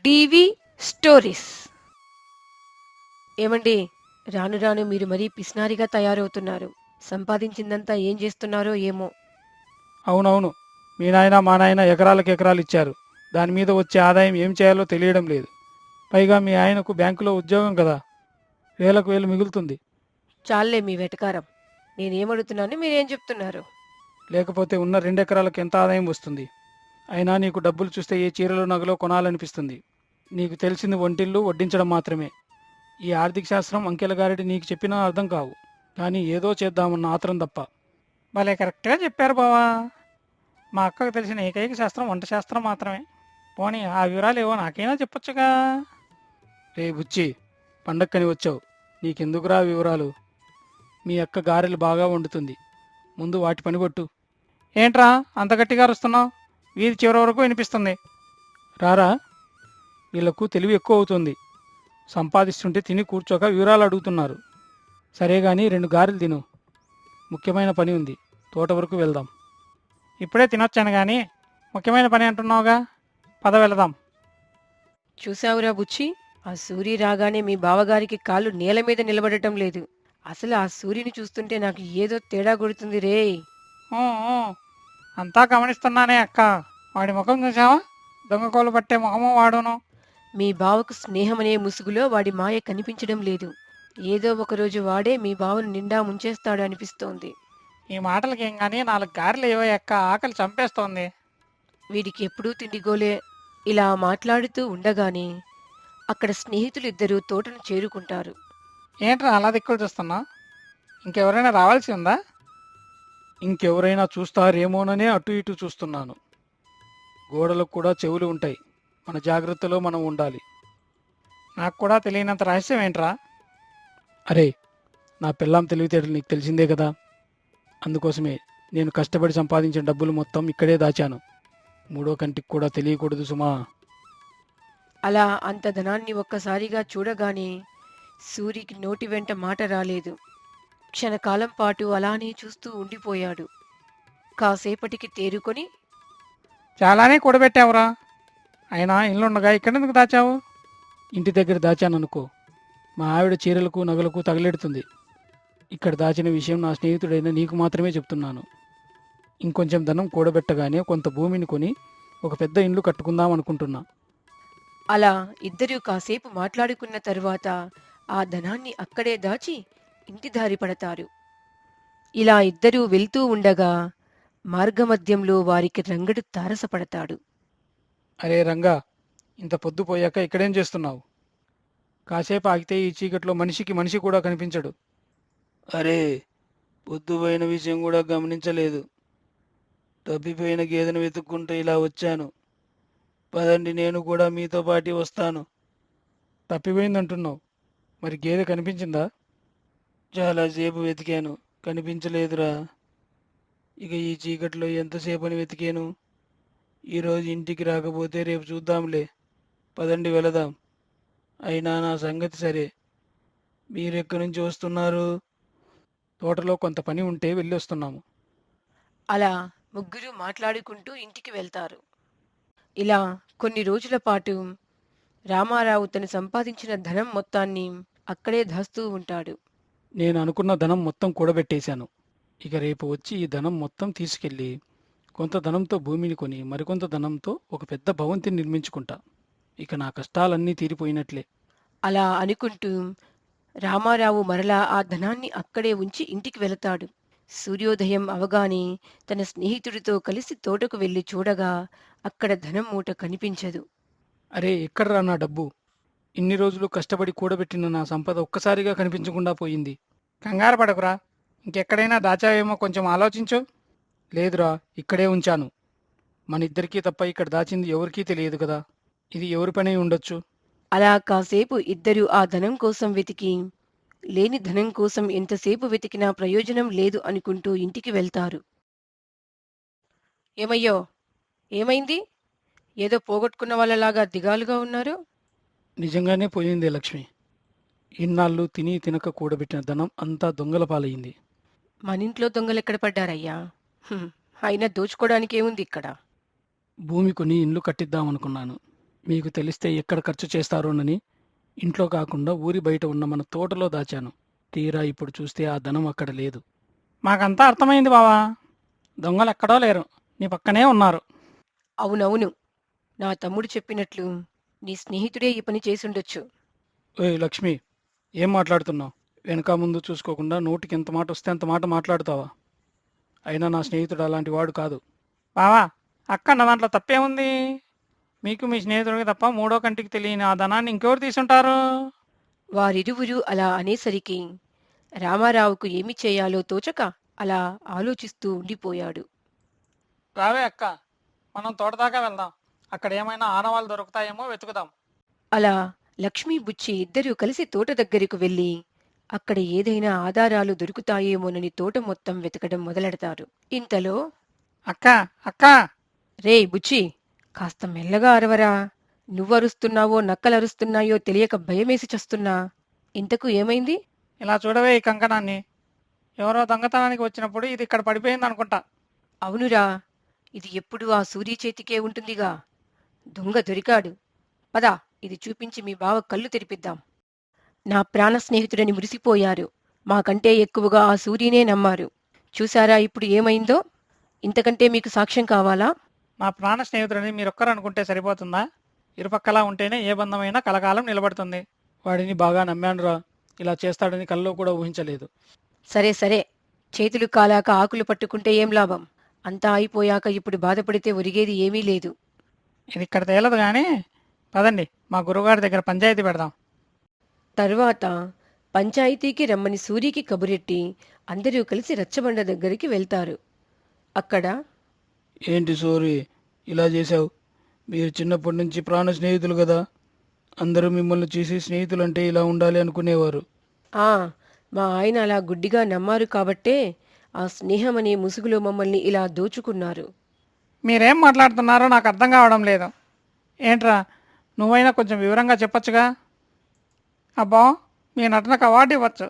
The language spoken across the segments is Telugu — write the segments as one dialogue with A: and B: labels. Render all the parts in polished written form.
A: TV stories. ఏమండి, రాను రాను మీరు మరీ పిస్నారిగా తయారవుతున్నారు. సంపాదించిందంతా ఏం చేస్తున్నారో ఏమో.
B: అవునవును. మీ నాయన మా నాయన ఎకరాలకు ఎకరాలు ఇచ్చారు. దాని మీద వచ్చే ఆదాయం ఏం చేయాలో తెలియడం లేదు. పైగా మీ ఆయనకు బ్యాంకులో ఉద్యోగం కదా, వేలకు వేలు మిగులుతుంది.
A: చాలే మీ వెటకారం. నేనేమడుగుతున్నాను, మీరేం చెప్తున్నారు?
B: లేకపోతే ఉన్న 2 ఎకరాలకు ఎంత ఆదాయం వస్తుంది? అయినా నీకు డబ్బులు చూస్తే ఏ చీరలో నగలో కొనాలనిపిస్తుంది. నీకు తెలిసింది వంటిల్లు వడ్డించడం మాత్రమే. ఈ ఆర్థిక శాస్త్రం అంకెల గారెడి నీకు చెప్పినా అర్థం కావు. కానీ ఏదో చేద్దామన్న ఆత్రం తప్ప. భలే కరెక్ట్గా చెప్పారు బావా. మా అక్కకు తెలిసిన ఏకైక శాస్త్రం వంట శాస్త్రం మాత్రమే. పోనీ ఆ వివరాలు ఏవో నాకైనా చెప్పొచ్చుగా. రే బుచ్చి, పండక్కని వచ్చావు, నీకెందుకురా వివరాలు? మీ అక్క గారెలు బాగా వండుతుంది, ముందు వాటి పని కొట్టు. ఏంట్రా అంత గట్టిగా అరుస్తున్నావు? వీధి చివరి వరకు వినిపిస్తుంది. రారా, వీళ్లకు తెలివి ఎక్కువ అవుతుంది. సంపాదిస్తుంటే తిని కూర్చోక వివరాలు అడుగుతున్నారు. సరే గాని 2 గారెలు తిను. ముఖ్యమైన పని ఉంది, తోట వరకు వెళ్దాం. ఇప్పుడే తినొచ్చాను గాని ముఖ్యమైన పని అంటున్నావుగా, పద వెళదాం.
A: చూసావురా బుచ్చి, ఆ సూరి రాగానే మీ బావగారికి కాళ్ళు నేల మీద నిలబడటం లేదు. అసలు ఆ సూర్యుని చూస్తుంటే నాకు ఏదో తేడా కొడుతుంది రే.
B: ఊ, ఊ, అంతా గమనిస్తున్నానే అక్క. వాడి ముఖం చూసావా? దొంగకోలు పట్టే ముఖము వాడును.
A: మీ బావకు స్నేహమనే ముసుగులో వాడి మాయ కనిపించడం లేదు. ఏదో ఒకరోజు వాడే మీ బావను నిండా ముంచేస్తాడు అనిపిస్తోంది.
B: ఈ మాటలకేం గాని 4 గారెలు ఏవో అక్క, ఆకలి చంపేస్తోంది.
A: వీడికి ఎప్పుడూ తిండిగోలే. ఇలా మాట్లాడుతూ ఉండగానే అక్కడ స్నేహితులిద్దరూ తోటను చేరుకుంటారు.
B: ఏంట్రా అలా దిక్కులు చూస్తున్నా? ఇంకెవరైనా రావాల్సి ఉందా? ఇంకెవరైనా చూస్తారేమోననే అటు ఇటు చూస్తున్నాను. గోడలకు కూడా చెవులు ఉంటాయి, మన జాగ్రత్తలో మనం ఉండాలి. నాకు కూడా తెలియనంత రహస్యం ఏంట్రా? అరే, నా పిల్లం తెలివితేటలు నీకు తెలిసిందే కదా. అందుకోసమే నేను కష్టపడి సంపాదించిన డబ్బులు మొత్తం ఇక్కడే దాచాను. మూడో కంటికి కూడా తెలియకూడదు సుమా.
A: అలా అంత ధనాన్ని ఒక్కసారిగా చూడగానే సూరికి నోటి వెంట మాట రాలేదు. క్షణకాలం పాటు అలానే చూస్తూ ఉండిపోయాడు. కాసేపటికి తేరుకొని,
B: చాలానే కూడబెట్టావురా. అయినా ఇల్లుండగా ఇక్కడెందుకు దాచావు? ఇంటి దగ్గర దాచాననుకో, మా ఆవిడ చీరలకు నగలకు తగలెడుతుంది. ఇక్కడ దాచిన విషయం నా స్నేహితుడైన నీకు మాత్రమే చెప్తున్నాను. ఇంకొంచెం ధనం కూడబెట్టగానే కొంత భూమిని కొని ఒక పెద్ద ఇల్లు కట్టుకుందాం అనుకుంటున్నా.
A: అలా ఇద్దరూ కాసేపు మాట్లాడుకున్న తరువాత ఆ ధనాన్ని అక్కడే దాచి ఇంటి దారి పడతారు. ఇలా ఇద్దరూ వెళ్తూ ఉండగా మార్గమధ్యంలో వారికి రంగడు తారసపడతాడు.
B: అరే రంగా, ఇంత పొద్దుపోయాక ఇక్కడేం చేస్తున్నావు? కాసేపు ఆగితే ఈ చీకట్లో మనిషికి మనిషి కూడా కనిపించడు. అరే, పొద్దుపోయిన విషయం కూడా గమనించలేదు. తప్పిపోయిన గేదెను వెతుక్కుంటూ ఇలా వచ్చాను. పదండి, నేను కూడా మీతో పాటి వస్తాను. తప్పిపోయిందంటున్నావు, మరి గేదె కనిపించిందా? చాలాసేపు వెతికాను, కనిపించలేదురా. ఇక ఈ చీకట్లో ఎంతసేపని వెతికాను. ఈరోజు ఇంటికి రాకపోతే రేపు చూద్దాంలే. పదండి వెళదాం. అయినా నా సంగతి సరే, మీరెక్కడి నుంచి వస్తున్నారు? తోటలో కొంత పని ఉంటే వెళ్ళొస్తున్నాము.
A: అలా ముగ్గురు మాట్లాడుకుంటూ ఇంటికి వెళ్తారు. ఇలా కొన్ని రోజుల పాటు రామారావు తను సంపాదించిన ధనం మొత్తాన్ని అక్కడే దాస్తూ ఉంటాడు.
B: నేను అనుకున్న ధనం మొత్తం కూడబెట్టేశాను. ఇక రేపు వచ్చి ఈ ధనం మొత్తం తీసుకెళ్ళి కొంత ధనంతో భూమిని కొని మరికొంత ధనంతో ఒక పెద్ద భవంతిని నిర్మించుకుంటా. ఇక నా కష్టాలన్నీ తీరిపోయినట్లే.
A: అలా అనుకుంటూ రామారావు మరలా ఆ ధనాన్ని అక్కడే ఉంచి ఇంటికి వెళతాడు. సూర్యోదయం అవగానే తన స్నేహితుడితో కలిసి తోటకు వెళ్లి చూడగా అక్కడ ధనం మూట కనిపించదు.
B: అరే, ఎక్కడ్రా నా డబ్బు? ఇన్ని రోజులు కష్టపడి కూడబెట్టిన నా సంపద ఒక్కసారిగా కనిపించకుండా పోయింది. కంగారు పడకురా, ఇంకెక్కడైనా దాచావేమో కొంచెం ఆలోచించు. లేదురా, ఇక్కడే ఉంచాను. మన ఇద్దరికీ తప్ప ఇక్కడ దాచింది ఎవరికీ తెలియదు కదా. ఇది ఎవరి పని ఉండొచ్చు.
A: అలా కాసేపు ఇద్దరూ ఆ ధనం కోసం వెతికి, లేని ధనం కోసం ఎంతసేపు వెతికినా ప్రయోజనం లేదు అనుకుంటూ ఇంటికి వెళ్తారు. ఏమయ్యో, ఏమైంది? ఏదో పోగొట్టుకున్న వాళ్ళలాగా దిగాలుగా ఉన్నారు.
B: నిజంగానే పోయిందే లక్ష్మి. ఇన్నాళ్ళు తిని తినక కూడబెట్టిన ధనం అంతా దొంగల పాలయ్యింది.
A: మనింట్లో దొంగలెక్కడ పడ్డారయ్యా? అయినా దోచుకోవడానికి ఏముంది ఇక్కడ?
B: భూమి కొని ఇల్లు కట్టిద్దామనుకున్నాను. మీకు తెలిస్తే ఎక్కడ ఖర్చు చేస్తారోనని ఇంట్లో కాకుండా ఊరి బయట ఉన్న మన తోటలో దాచాను. తీరా ఇప్పుడు చూస్తే ఆ ధనం అక్కడ లేదు. మాకంతా అర్థమైంది బావా. దొంగలు ఎక్కడో లేరు, నీ పక్కనే ఉన్నారు.
A: అవునవును. నా తమ్ముడు చెప్పినట్లు నీ స్నేహితుడే ఈ పని చేసుండొచ్చు.
B: ఏయ్ లక్ష్మి, ఏం మాట్లాడుతున్నావు? వెనక ముందు చూసుకోకుండా నోటికి ఎంత మాట వస్తే అంత మాట మాట్లాడుతావా? అయినా నా స్నేహితుడు అలాంటి వాడు కాదు. బావా, అక్క అన్న దాంట్లో తప్పేముంది? మీకు మీ స్నేహితుడికి తప్ప మూడో కంటికి తెలియని ఆ ధనాన్ని ఇంకెవరు తీసుంటారు?
A: వారిరువురు అలా అనేసరికి రామారావుకు ఏమి చేయాలో తోచక అలా ఆలోచిస్తూ ఉండిపోయాడు.
B: రావే అక్క, మనం తోటదాకా వెళ్దాం. అక్కడ ఏమైనా ఆనవాళ్ళు దొరుకుతాయేమో వెతుకుదాం.
A: అలా లక్ష్మీ బుచ్చి ఇద్దరూ కలిసి తోట దగ్గరకు వెళ్లి అక్కడ ఏదైనా ఆధారాలు దొరుకుతాయేమోనని తోట మొత్తం వెతకడం మొదలెడతారు. ఇంతలో,
B: అక్క, అక్క,
A: రేయ్ బుచ్చి, కాస్త మెల్లగా అరవరా. నువ్వరుస్తున్నావో నక్కలరుస్తున్నాయో తెలియక భయమేసి చస్తున్నా. ఇంతకు ఏమైంది?
B: ఇలా చూడవే ఈ కంకణాన్ని. ఎవరో దొంగతనానికి వచ్చినప్పుడు ఇది ఇక్కడ పడిపోయింది అనుకుంటా.
A: అవునురా, ఇది ఎప్పుడూ ఆ సూర్య చేతికే ఉంటుందిగా. దొంగ దొరికాడు. పద, ఇది చూపించి మీ బావ కళ్ళు తెరిపిద్దాం. నా ప్రాణ స్నేహితుడని మురిసిపోయారు. మాకంటే ఎక్కువగా ఆ సూర్యనే నమ్మారు. చూశారా ఇప్పుడు ఏమైందో? ఇంతకంటే మీకు సాక్ష్యం కావాలా?
B: నా ప్రాణ స్నేహితుడని మీరొక్కరు అనుకుంటే సరిపోతుందా? ఇరుపక్కలా ఉంటేనే ఏ బంధమైనా కలకాలం నిలబడుతుంది. వాడిని బాగా నమ్మానురా. ఇలా చేస్తాడని కల్లో కూడా ఊహించలేదు.
A: సరే సరే, చేతులు కాలాక ఆకులు పట్టుకుంటే ఏం లాభం? అంతా అయిపోయాక ఇప్పుడు బాధపడితే ఒరిగేది ఏమీ లేదు.
B: ఇది ఇక్కడ తేలదు కానీ పదండి, మా గురువుగారి దగ్గర పంచాయతీ పెడదాం.
A: తర్వాత పంచాయతీకి రమ్మని సూరికి కబురెట్టి అందరూ కలిసి రచ్చబండ దగ్గరికి వెళ్తారు. అక్కడ,
B: ఏంటి సూరి, ఇలా చేశావు? మీరు చిన్నప్పటి నుంచి ప్రాణ స్నేహితులు కదా. అందరూ మిమ్మల్ని చూసి స్నేహితులంటే ఇలా ఉండాలి అనుకునేవారు.
A: ఆ మా ఆయన అలా గుడ్డిగా నమ్మారు కాబట్టే ఆ స్నేహమనే ముసుగులో మమ్మల్ని ఇలా దోచుకున్నారు.
B: మీరేం మాట్లాడుతున్నారో నాకు అర్థం కావడం లేదు. ఏంట్రా, నువ్వైనా కొంచెం వివరంగా చెప్పొచ్చుగా. అబ్బా, మీ నటనకు అవార్డు ఇవ్వచ్చు.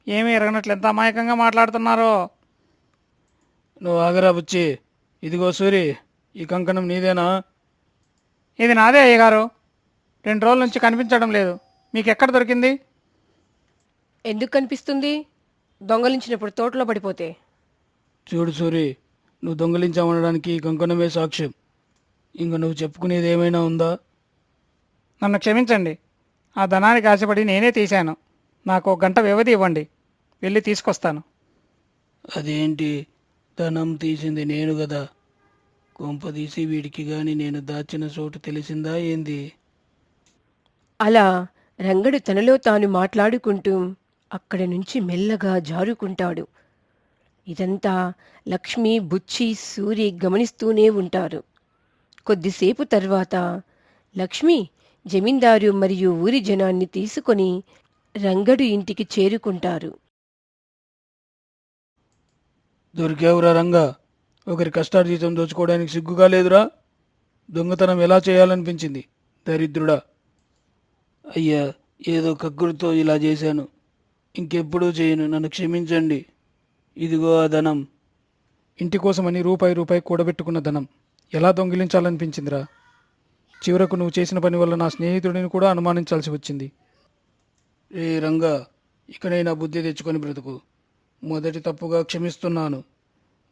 B: ఏమీ ఎరగనట్లు ఎంత అమాయకంగా మాట్లాడుతున్నారో. నువ్వు ఆగరా బుచ్చి. ఇదిగో సూరి, ఈ కంకణం నీదేనా? ఇది నాదే అయ్యగారు. 2 రోజుల నుంచి కనిపించడం లేదు. మీకు ఎక్కడ దొరికింది?
A: ఎందుకు కనిపిస్తుంది? దొంగలించినప్పుడు తోటలో పడిపోతే.
B: చూడు సూరి, నువ్వు దొంగలించామనడానికి ఈ కంకణమే సాక్ష్యం. ఇంక నువ్వు చెప్పుకునేది ఏమైనా ఉందా? నన్ను క్షమించండి. ఆ ధనానికి ఆశపడి నేనే తీశాను. నాకు 1 గంట వ్యవధి ఇవ్వండి, వెళ్ళి తీసుకొస్తాను. అదేంటి, ధనం తీసింది నేను కదా. కొంపదీసి వీడికి గాని నేను దాచిన చోటు తెలిసిందా ఏంది?
A: అలా రంగడు తనలో తాను మాట్లాడుకుంటూ అక్కడి నుంచి మెల్లగా జారుకుంటాడు. ఇదంతా లక్ష్మి, బుచ్చి, సూరి గమనిస్తూనే ఉంటారు. కొద్దిసేపు తర్వాత లక్ష్మి జమీందారు మరియు ఊరి జనాన్ని తీసుకొని రంగడు ఇంటికి చేరుకుంటారు.
B: దొరికావురా రంగా. ఒకరి కష్టార్జితం దోచుకోవడానికి సిగ్గుగా లేదురా. దొంగతనం ఎలా చేయాలనిపించింది, దరిద్రుడా. అయ్యా, ఏదో కక్కుడితో ఇలా చేశాను. ఇంకెప్పుడూ చేయను, నన్ను క్షమించండి. ఇదిగో ఆ ధనం. ఇంటి కోసమని రూపాయి కూడబెట్టుకున్న ధనం ఎలా దొంగిలించాలనిపించిందిరా? చివరకు నువ్వు చేసిన పని వల్ల నా స్నేహితుడిని కూడా అనుమానించాల్సి వచ్చింది. ఏ రంగా, ఇకనైనా బుద్ధి తెచ్చుకొని బ్రతుకు. మొదటి తప్పుగా క్షమిస్తున్నాను.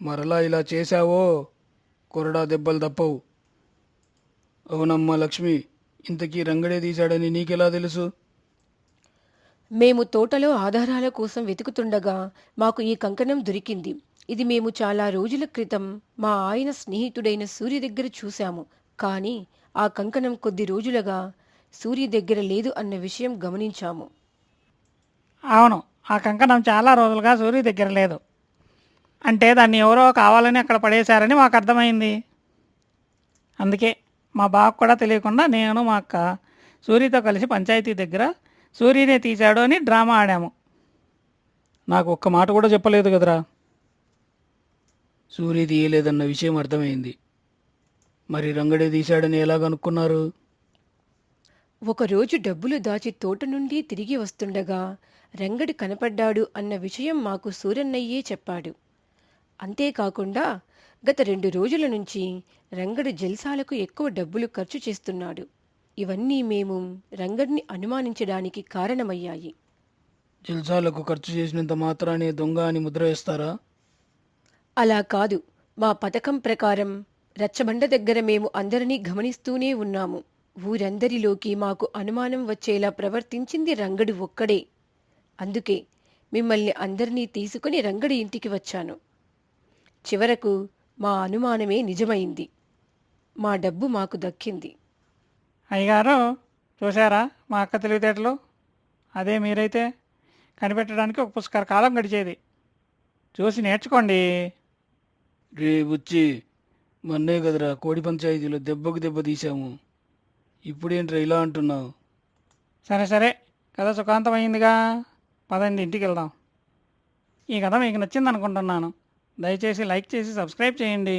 B: మరలా ఇలా చేశావో కొరడా దెబ్బలు తప్పవు. అవునమ్మా లక్ష్మి, ఇంతకీ రంగడే తీశాడని నీకెలా తెలుసు?
A: మేము తోటలో ఆధారాల కోసం వెతుకుతుండగా మాకు ఈ కంకణం దొరికింది. ఇది మేము చాలా రోజుల క్రితం మా ఆయన స్నేహితుడైన సూర్య దగ్గర చూశాము. కానీ ఆ కంకణం కొద్ది రోజులుగా సూర్య దగ్గర లేదు అన్న విషయం గమనించాము.
B: అవును, ఆ కంకణం చాలా రోజులుగా సూర్య దగ్గర లేదు. అంటే దాన్ని ఎవరో కావాలని అక్కడ పడేశారని మాకు అర్థమైంది. అందుకే మా బావకు కూడా తెలియకుండా నేను మా అక్క సూర్యతో కలిసి పంచాయతీ దగ్గర సూర్యనే తీశాడు అని డ్రామా ఆడాము. నాకు ఒక్క మాట కూడా చెప్పలేదు కదరా. సూర్య తీయలేదన్న విషయం అర్థమైంది. మరి రంగడే తీశాడని ఎలా కనుక్కున్నారు?
A: ఒకరోజు డబ్బులు దాచి తోట నుండి తిరిగి వస్తుండగా రంగడు కనపడ్డాడు అన్న విషయం మాకు సూరన్నయ్యే చెప్పాడు. అంతేకాకుండా గత 2 రోజుల నుంచి రంగడు జల్సాలకు ఎక్కువ డబ్బులు ఖర్చు చేస్తున్నాడు. ఇవన్నీ మేము రంగడిని అనుమానించడానికి కారణమయ్యాయి.
B: జల్సాలకు ఖర్చు చేసినంత మాత్రానే దొంగ అని ముద్ర వేస్తారా?
A: అలా కాదు. మా పథకం ప్రకారం రచ్చబండ దగ్గర మేము అందరినీ గమనిస్తూనే ఉన్నాము. ఊరందరిలోకి మాకు అనుమానం వచ్చేలా ప్రవర్తించింది రంగడు ఒక్కడే. అందుకే మిమ్మల్ని అందరినీ తీసుకుని రంగడి ఇంటికి వచ్చాను. చివరకు మా అనుమానమే నిజమైంది. మా డబ్బు మాకు దక్కింది.
B: అయ్యగారు, చూసారా మా అక్క తెలివితేటలు? అదే మీరైతే కనిపెట్టడానికి ఒక పుష్కర కాలం గడిచేది. చూసి నేర్చుకోండి. రే బుచ్చి, మొన్నే కదరా కోడి పంచాయతీలో దెబ్బకు దెబ్బ తీసాము. ఇప్పుడేంట్రా ఇలా అంటున్నావు? సరే సరే, కథ సుఖాంతమైందిగా, పదండి ఇంటికి వెళ్దాం. ఈ కథ మీకు నచ్చింది అనుకుంటున్నాను. దయచేసి లైక్ చేసి సబ్స్క్రైబ్ చేయండి.